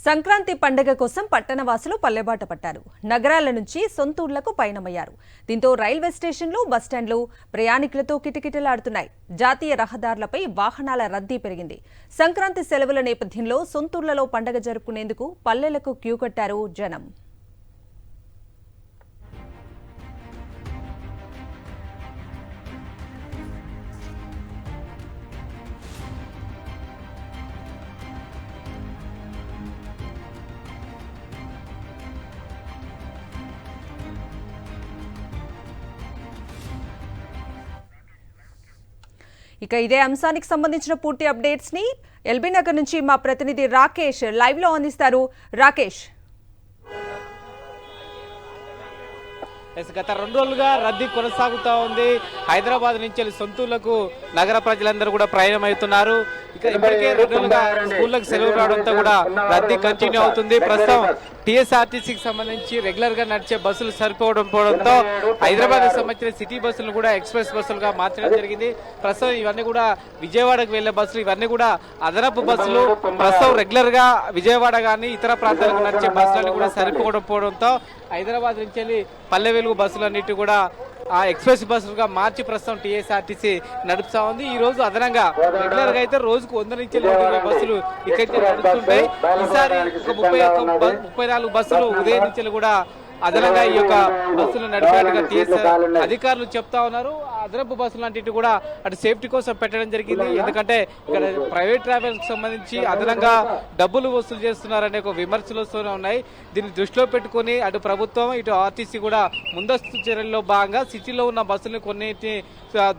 సంక్రాంతి పండుగ కోసం పట్టణవాసులు పల్లెబాట పట్టారు. నగరాల నుంచి సొంతూర్లకు పయనమయ్యారు. దీంతో రైల్వే స్టేషన్లు, బస్టాండ్లు ప్రయాణికులతో కిటకిటలాడుతున్నాయి. జాతీయ రహదారులపై వాహనాల రద్దీ పెరిగింది. సంక్రాంతి సెలవుల నేపథ్యంలో సొంతూర్లలో పండుగ జరుపుకునేందుకు పల్లెలకు క్యూ కట్టారు జనం. ఇక ఇదే అంశానికి సంబంధించిన పూర్తి అప్డేట్స్ ని ఎల్బీ నగర్ నుంచి మా ప్రతినిధి రాకేష్ లైవ్ లో అందిస్తారు. రాకేష్, గత 2 రోజులుగా రద్దీ కొనసాగుతూ ఉంది. హైదరాబాద్ నుంచి సొంతూర్లకు నగర ప్రజలందరూ కూడా ప్రయాణమవుతున్నారు. ఇప్పటికే 2 రోజులుగా స్కూళ్లకు సెలవు రావడంతో కూడా రద్దీ కంటిన్యూ అవుతుంది. ప్రస్తుతం టీఎస్ఆర్టీసీకి సంబంధించి రెగ్యులర్ గా నడిచే బస్సులు సరిపోవడంతో హైదరాబాద్ సంబంధించిన సిటీ బస్సులు కూడా ఎక్స్ప్రెస్ బస్సులుగా మార్చడం జరిగింది. ప్రస్తుతం ఇవన్నీ కూడా విజయవాడకు వెళ్లే బస్సులు, ఇవన్నీ కూడా అదనపు బస్సులు. ప్రస్తుతం రెగ్యులర్ గా విజయవాడ కానీ ఇతర ప్రాంతాలకు నడిచే బస్సులన్నీ కూడా సరిపోవడంతో హైదరాబాద్ నుంచి వెళ్ళి పల్లె వెలుగు బస్సులన్నిటి కూడా ఆ ఎక్స్ప్రెస్ బస్సులుగా మార్చి ప్రస్తుతం టీఎస్ఆర్టీసీ నడుపుతా ఉంది. ఈ రోజు అదనంగా రెగ్యులర్ గా అయితే రోజుకు 100 నుంచి 20 బస్సులు ఇక్కడికి నడుస్తుంటాయి. ఈసారి ఒక 34 బస్సులు ఉదయం నుంచి కూడా అదనంగా ఈ యొక్క బస్సులు నడిపినట్టుగా టీఎస్ఆర్ అధికారులు చెప్తా ఉన్నారు. అదనపు బస్సులు అంటే కూడా అటు సేఫ్టీ కోసం పెట్టడం జరిగింది. ఎందుకంటే ఇక్కడ ప్రైవేట్ ట్రావెల్స్ కి సంబంధించి అదనంగా డబ్బులు వసూలు చేస్తున్నారనే ఒక విమర్శలు వస్తూనే ఉన్నాయి. దీన్ని దృష్టిలో పెట్టుకుని అటు ప్రభుత్వం ఇటు ఆర్టీసీ కూడా ముందస్తు చర్యల్లో భాగంగా సిటీలో ఉన్న బస్సులను కొన్నిటిని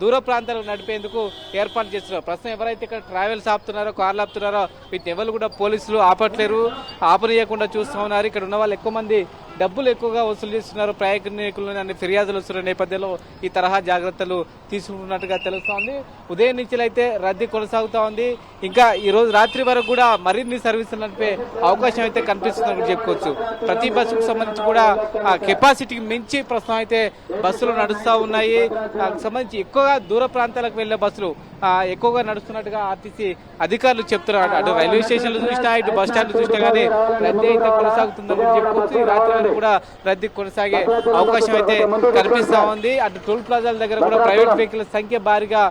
దూర ప్రాంతాలకు నడిపేందుకు ఏర్పాటు చేస్తున్నారు. ప్రస్తుతం ఎవరైతే ఇక్కడ ట్రావెల్స్ ఆపుతున్నారో, కార్లు ఆపుతున్నారో వీటిని ఎవరు కూడా పోలీసులు ఆపట్లేరు, ఆపనీయకుండా చూస్తూ ఉన్నారు. ఇక్కడ ఉన్న వాళ్ళు ఎక్కువ మంది డబ్బులు ఎక్కువగా వసూలు చేస్తున్నారు ప్రయాణికులు అనే ఫిర్యాదులు వస్తున్న నేపథ్యంలో ఈ తరహా జాగ్రత్తలు తీసుకుంటున్నట్టుగా తెలుస్తోంది. ఉదయం నుంచి అయితే రద్దీ కొనసాగుతూ ఉంది. ఇంకా ఈ రోజు రాత్రి వరకు కూడా మరిన్ని సర్వీసులు నడిపే అవకాశం అయితే కనిపిస్తుందని చెప్పుకోవచ్చు. ప్రతి బస్సుకు సంబంధించి కూడా కెపాసిటీకి మించి ప్రస్తుతం అయితే బస్సులు నడుస్తూ ఉన్నాయి. సంబంధించి ఎక్కువగా దూర ప్రాంతాలకు వెళ్లే బస్సులు ఎక్కువగా నడుస్తున్నట్టుగా ఆర్టీసీ అధికారులు చెప్తున్నారు. అటు రైల్వే స్టేషన్లు చూసినా, ఇటు బస్ స్టాండ్ చూసినా కానీ రద్దీ అయితే కొనసాగుతుందని చెప్పుకోవచ్చు. ఈ రాత్రి వరకు కూడా రద్దీ కొనసాగే అవకాశం అయితే కనిపిస్తా ఉంది. అటు టోల్ ప్లాజాల దగ్గర కూడా ప్రైవేట్ వెహికల్ సంఖ్య భారీగా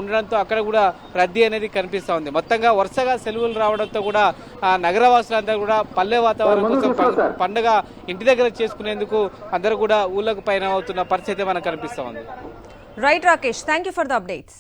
ఉండడంతో అక్కడ కూడా రద్దీ అనేది కనిపిస్తా ఉంది. మొత్తంగా వరుసగా సెలవులు రావడంతో కూడా నగరవాసులందరూ కూడా పల్లె వాతావరణం కోసం పండుగ ఇంటి దగ్గర చేసుకునేందుకు అందరూ కూడా ఊళ్ళకు పయనం అవుతున్న పరిస్థితి మనకు కనిపిస్తా ఉంది. Right Rakesh, thank you for the updates.